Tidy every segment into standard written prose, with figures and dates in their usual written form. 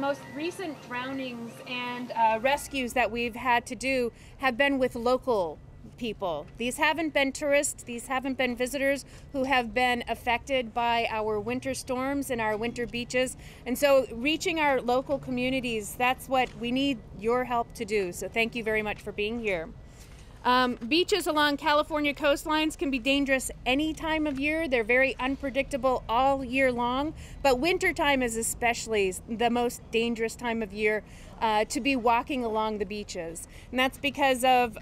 most recent drownings and rescues that we've had to do have been with local people. These haven't been tourists, these haven't been visitors who have been affected by our winter storms and our winter beaches. And so reaching our local communities, that's what we need your help to do. So thank you very much for being here. Beaches along California coastlines can be dangerous any time of year. They're very unpredictable all year long, but wintertime is especially the most dangerous time of year to be walking along the beaches. And that's because of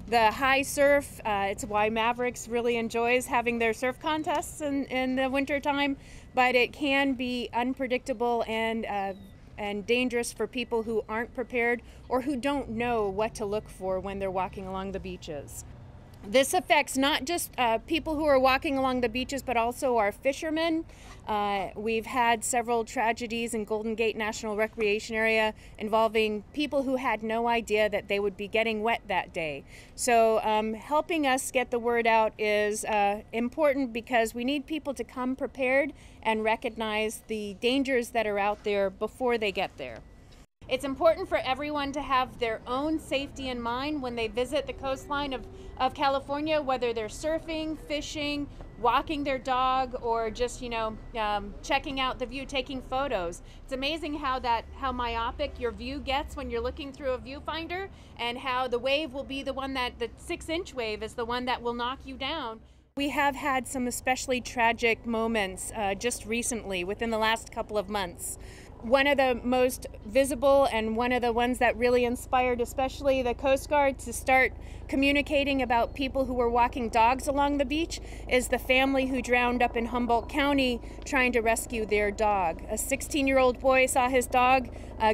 the high surf. It's why Mavericks really enjoys having their surf contests in the wintertime, but it can be unpredictable and dangerous for people who aren't prepared or who don't know what to look for when they're walking along the beaches. This affects not just people who are walking along the beaches, but also our fishermen. We've had several tragedies in Golden Gate National Recreation Area involving people who had no idea that they would be getting wet that day. So helping us get the word out is important because we need people to come prepared and recognize the dangers that are out there before they get there. It's important for everyone to have their own safety in mind when they visit the coastline of California, whether they're surfing, fishing, walking their dog, or just, checking out the view, taking photos. It's amazing how myopic your view gets when you're looking through a viewfinder, and how the wave will be the 6-inch wave is the one that will knock you down. We have had some especially tragic moments just recently, within the last couple of months. One of the most visible and one of the ones that really inspired especially the Coast Guard to start communicating about people who were walking dogs along the beach is the family who drowned up in Humboldt County trying to rescue their dog. A 16-year-old boy saw his dog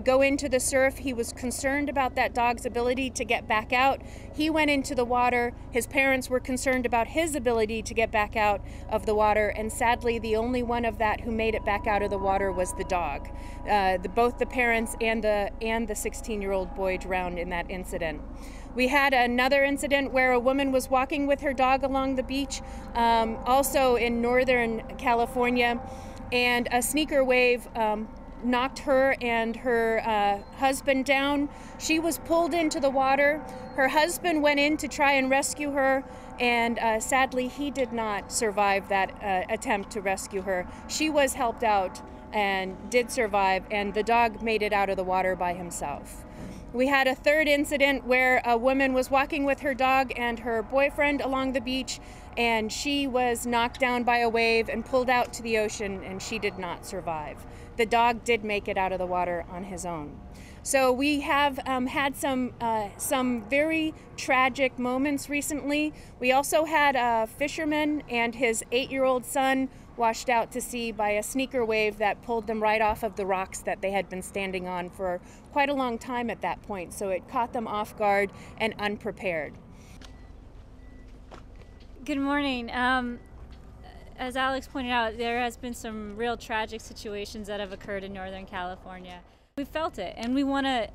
go into the surf. He was concerned about that dog's ability to get back out. He went into the water. His parents were concerned about his ability to get back out of the water, and sadly the only one of that who made it back out of the water was the dog. Both the parents and the 16-year-old boy drowned in that incident. We had another incident where a woman was walking with her dog along the beach, also in Northern California, and a sneaker wave knocked her and her husband down. She was pulled into the water. Her husband went in to try and rescue her, and sadly he did not survive that attempt to rescue her. She was helped out and did survive, and the dog made it out of the water by himself. We had a third incident where a woman was walking with her dog and her boyfriend along the beach, and she was knocked down by a wave and pulled out to the ocean, and she did not survive. The dog did make it out of the water on his own. So we have had some very tragic moments recently. We also had a fisherman and his 8-year-old son washed out to sea by a sneaker wave that pulled them right off of the rocks that they had been standing on for quite a long time at that point. So it caught them off guard and unprepared. Good morning. As Alex pointed out, there has been some real tragic situations that have occurred in Northern California. We felt it, and we want to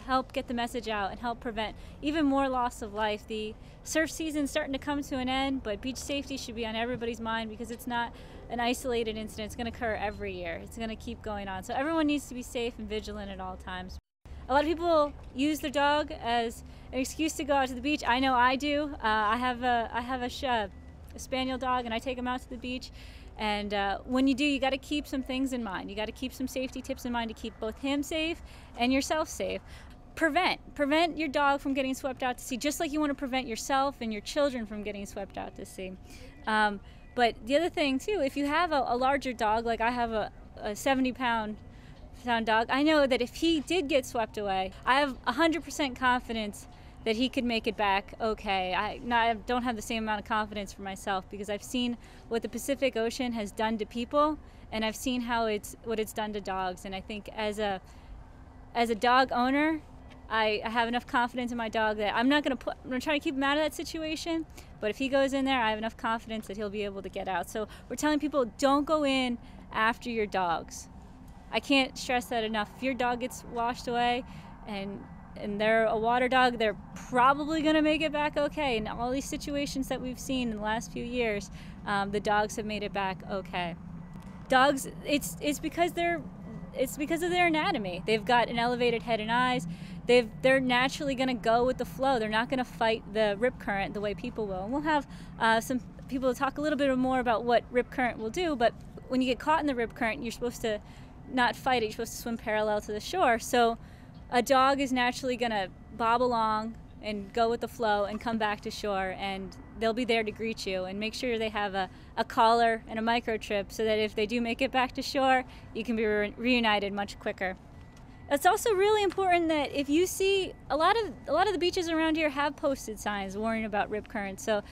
help get the message out and help prevent even more loss of life. The surf season's starting to come to an end, but beach safety should be on everybody's mind because it's not an isolated incident. It's going to occur every year. It's going to keep going on. So everyone needs to be safe and vigilant at all times. A lot of people use their dog as an excuse to go out to the beach. I know I do. I have a spaniel dog, and I take him out to the beach. And when you do, you got to keep some things in mind. You got to keep some safety tips in mind to keep both him safe and yourself safe. Prevent your dog from getting swept out to sea, just like you want to prevent yourself and your children from getting swept out to sea. But the other thing too, if you have a larger dog, like I have a 70-pound dog, I know that if he did get swept away, I have 100% confidence that he could make it back okay. I don't have the same amount of confidence for myself because I've seen what the Pacific Ocean has done to people, and I've seen what it's done to dogs. And I think as a dog owner, I have enough confidence in my dog that I'm going to try to keep him out of that situation. But if he goes in there, I have enough confidence that he'll be able to get out. So we're telling people, don't go in after your dogs. I can't stress that enough. If your dog gets washed away and they're a water dog, they're probably going to make it back okay. In all these situations that we've seen in the last few years, the dogs have made it back okay. Dogs, it's because they're it's because of their anatomy. They've got an elevated head and eyes. They're naturally going to go with the flow. They're not going to fight the rip current the way people will. And we'll have some people talk a little bit more about what rip current will do, but when you get caught in the rip current, you're supposed to not fight it. You're supposed to swim parallel to the shore. So a dog is naturally going to bob along and go with the flow and come back to shore, and they'll be there to greet you. And make sure they have a collar and a microchip so that if they do make it back to shore, you can be reunited much quicker. It's also really important that if you see a lot of the beaches around here have posted signs warning about rip currents. So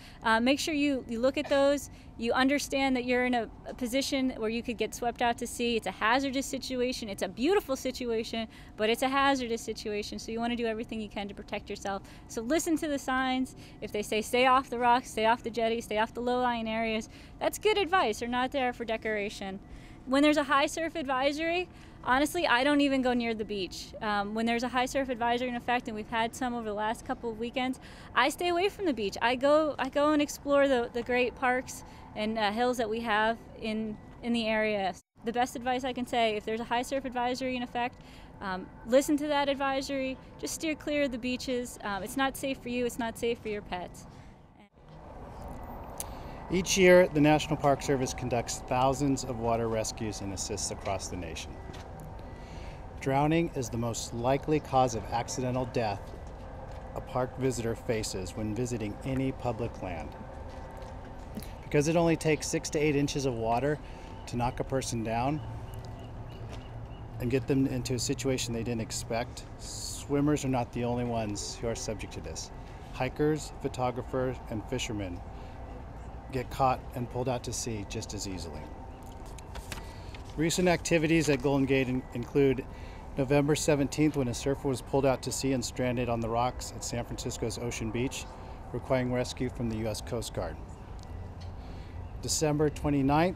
make sure you look at those. You understand that you're in a position where you could get swept out to sea. It's a hazardous situation. It's a beautiful situation, but it's a hazardous situation. So you want to do everything you can to protect yourself. So listen to the signs. If they say stay off the rocks, stay off the jetty, stay off the low-lying areas, that's good advice. They're not there for decoration. When there's a high surf advisory, honestly, I don't even go near the beach. When there's a high surf advisory in effect, and we've had some over the last couple of weekends, I stay away from the beach. I go and explore the great parks and hills that we have in the area. The best advice I can say, if there's a high surf advisory in effect, listen to that advisory. Just steer clear of the beaches. It's not safe for you. It's not safe for your pets. Each year, the National Park Service conducts thousands of water rescues and assists across the nation. Drowning is the most likely cause of accidental death a park visitor faces when visiting any public land. Because it only takes 6 to 8 inches of water to knock a person down and get them into a situation they didn't expect, swimmers are not the only ones who are subject to this. Hikers, photographers, and fishermen get caught and pulled out to sea just as easily. Recent activities at Golden Gate include November 17th, when a surfer was pulled out to sea and stranded on the rocks at San Francisco's Ocean Beach, requiring rescue from the U.S. Coast Guard. December 29th,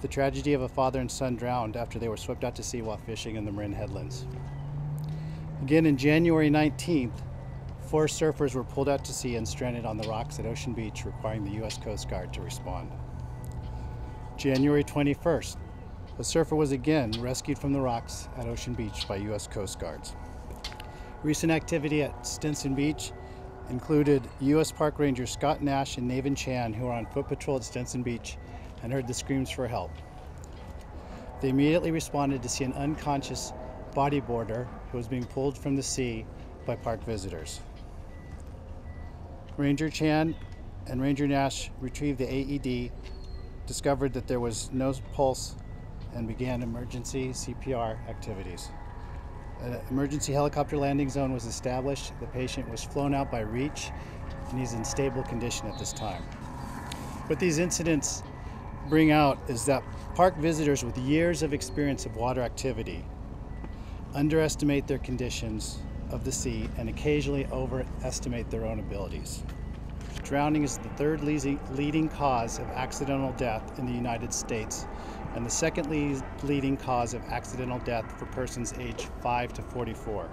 the tragedy of a father and son drowned after they were swept out to sea while fishing in the Marin Headlands. Again, in January 19th, 4 surfers were pulled out to sea and stranded on the rocks at Ocean Beach, requiring the U.S. Coast Guard to respond. January 21st, a surfer was again rescued from the rocks at Ocean Beach by U.S. Coast Guards. Recent activity at Stinson Beach included U.S. Park Rangers Scott Nash and Navin Chan, who were on foot patrol at Stinson Beach and heard the screams for help. They immediately responded to see an unconscious bodyboarder who was being pulled from the sea by park visitors. Ranger Chan and Ranger Nash retrieved the AED, discovered that there was no pulse, and began emergency CPR activities. An emergency helicopter landing zone was established. The patient was flown out by Reach, and he's in stable condition at this time. What these incidents bring out is that park visitors with years of experience of water activity underestimate their conditions of the sea and occasionally overestimate their own abilities. Drowning is the third leading cause of accidental death in the United States, and the second leading cause of accidental death for persons aged 5 to 44.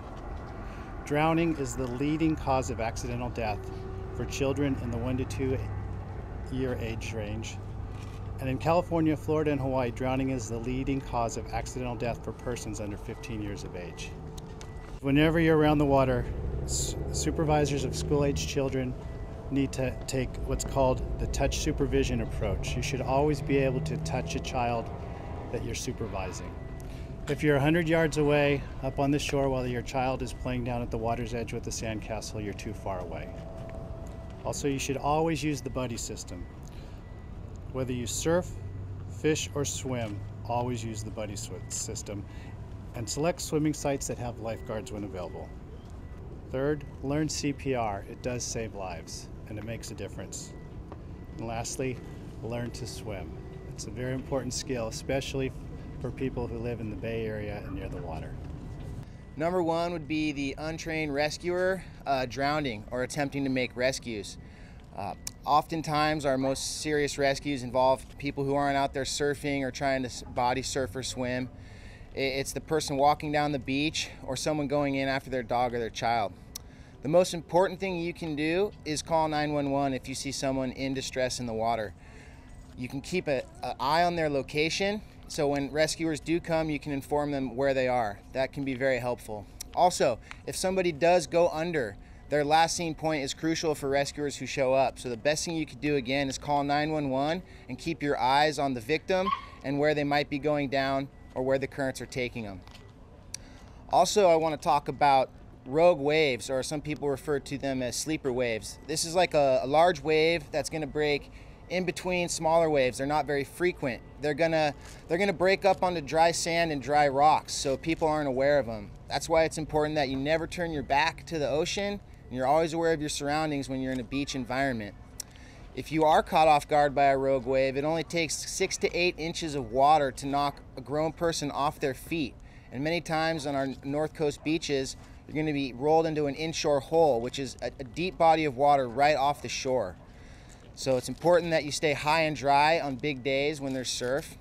Drowning is the leading cause of accidental death for children in the 1 to 2 year age range. And in California, Florida, and Hawaii, drowning is the leading cause of accidental death for persons under 15 years of age. Whenever you're around the water, supervisors of school-aged children need to take what's called the touch supervision approach. You should always be able to touch a child that you're supervising. If you're 100 yards away up on the shore while your child is playing down at the water's edge with the sandcastle, you're too far away. Also, you should always use the buddy system. Whether you surf, fish, or swim, always use the buddy system, and select swimming sites that have lifeguards when available. Third, learn CPR. It does save lives, and it makes a difference. And lastly, learn to swim. It's a very important skill, especially for people who live in the Bay Area and near the water. Number 1 would be the untrained rescuer drowning or attempting to make rescues. Oftentimes our most serious rescues involve people who aren't out there surfing or trying to body surf or swim. It's the person walking down the beach or someone going in after their dog or their child. The most important thing you can do is call 911 if you see someone in distress in the water. You can keep an eye on their location so when rescuers do come, you can inform them where they are. That can be very helpful. Also, if somebody does go under, their last seen point is crucial for rescuers who show up. So the best thing you could do again is call 911 and keep your eyes on the victim and where they might be going down or where the currents are taking them. Also, I want to talk about rogue waves, or some people refer to them as sleeper waves. This is like a large wave that's going to break in between smaller waves. They're not very frequent. They're gonna break up onto dry sand and dry rocks, so people aren't aware of them. That's why it's important that you never turn your back to the ocean and you're always aware of your surroundings when you're in a beach environment. If you are caught off guard by a rogue wave, it only takes 6 to 8 inches of water to knock a grown person off their feet. And many times on our North Coast beaches, you're going to be rolled into an inshore hole, which is a deep body of water right off the shore. So it's important that you stay high and dry on big days when there's surf.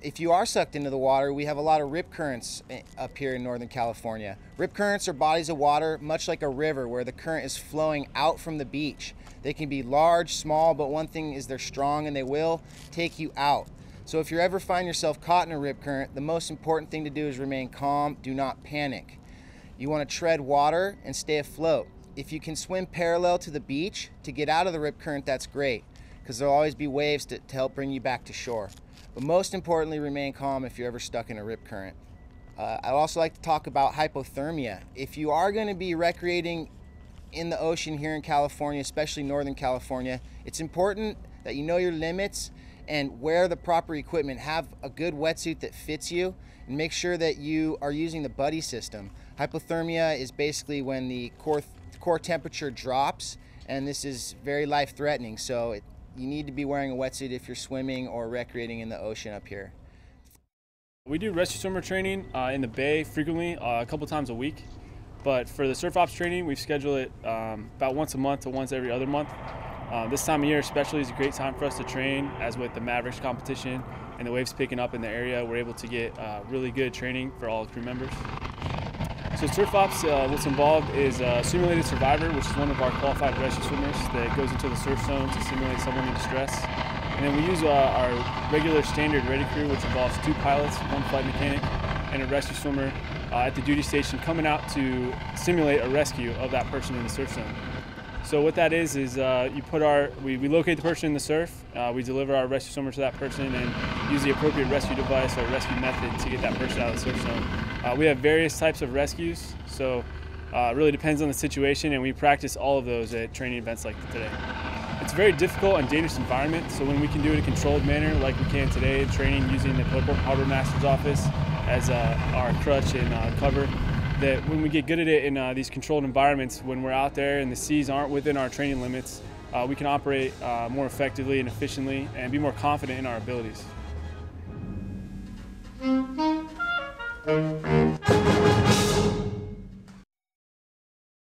If you are sucked into the water, we have a lot of rip currents up here in Northern California. Rip currents are bodies of water, much like a river, where the current is flowing out from the beach. They can be large, small, but one thing is they're strong and they will take you out. So if you ever find yourself caught in a rip current, the most important thing to do is remain calm, do not panic. You want to tread water and stay afloat. If you can swim parallel to the beach to get out of the rip current, that's great, because there'll always be waves to help bring you back to shore. But most importantly, remain calm if you're ever stuck in a rip current. I'd also like to talk about hypothermia. If you are going to be recreating in the ocean here in California, especially Northern California, it's important that you know your limits and wear the proper equipment. Have a good wetsuit that fits you, and make sure that you are using the buddy system. Hypothermia is basically when the core temperature drops, and this is very life-threatening, so you need to be wearing a wetsuit if you're swimming or recreating in the ocean up here. We do rescue swimmer training in the bay frequently, a couple times a week, but for the surf ops training, we schedule it about once a month to once every other month. This time of year especially is a great time for us to train, as with the Mavericks competition and the waves picking up in the area, we're able to get really good training for all the crew members. So surf ops, what's involved is simulated survivor, which is one of our qualified rescue swimmers that goes into the surf zone to simulate someone in distress. And then we use our regular standard ready crew, which involves 2 pilots, 1 flight mechanic, and a rescue swimmer at the duty station coming out to simulate a rescue of that person in the surf zone. So what that is we locate the person in the surf, we deliver our rescue swimmer to that person and use the appropriate rescue device or rescue method to get that person out of the surf zone. We have various types of rescues, so it really depends on the situation, and we practice all of those at training events like today. It's a very difficult and dangerous environment, so when we can do it in a controlled manner like we can today, training using the Harbor Master's office as our crutch and cover, that when we get good at it in these controlled environments, when we're out there and the seas aren't within our training limits, we can operate more effectively and efficiently and be more confident in our abilities.